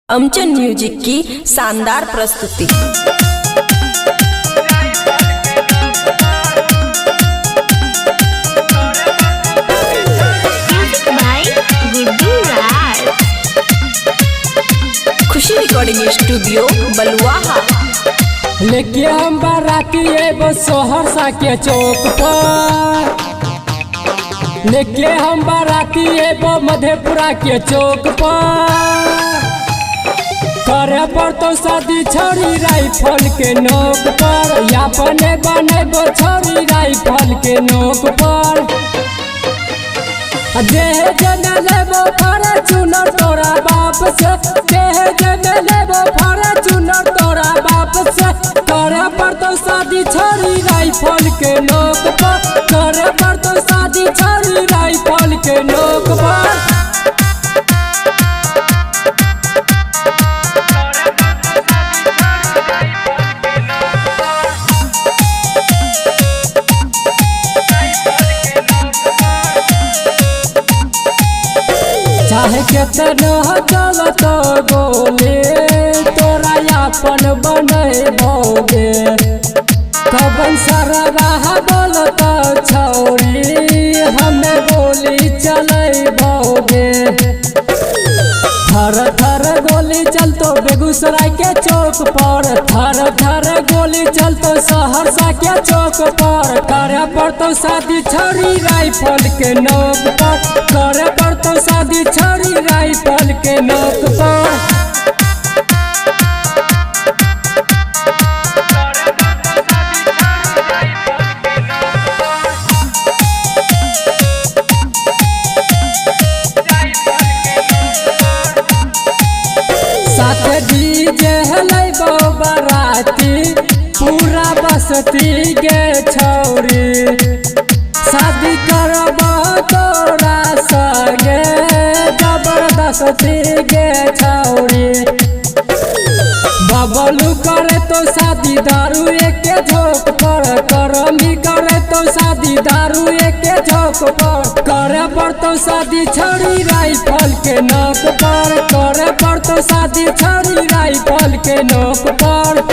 अमचन music की शानदार प्रस्तुति। खुशी रिकॉर्डिंग स्टूडियो बलुआहा। लेके हम बाराती एगो सहरसा के चौक पर, लेके हम बाराती एगो मधेपुरा के चौक पर। करे पर तो शादी छोड़ी राइफल के नोक पर, अपने बनेगो छोड़ी राइफल के नोक पर। देह जने लेबो फरे चुनर तोरा बाप से, देह जने लेबो फरे चुनर तोरा बाप से। करे पर तो शादी छोड़ी राइफल के नोक पर, करे पर तो शादी छोड़ी राइफल के नोक पर। चाहे केतनो चलत बोले तोरा अपन बनैबोगे, कबन सरवा बोलत छौरी हमें बोली चलैबोगे। थर थर गोली चलतो बेगूसराय के चौक पर, थर थर गोली चलतो सहरसा के चौक पर। करे पर तो शादी छोड़ी राइफल के नोक पर, करे पर तो शादी छोड़ी राइफल के नोक पर। साथे डीजे हेलैबो बाराती पूरा बस्ती के छौरी। शादी करबो तोरा संगे जबरदस्ती के छौरी। बबलू करे तो शादी दारू एक झोंक पर, करमी करे तो शादी दारू एक झोंक पर। करे पर तो शादी छोड़ी राइफल के नोक पर, करे पर तो शादी छोड़ी राइफल के नोक पर।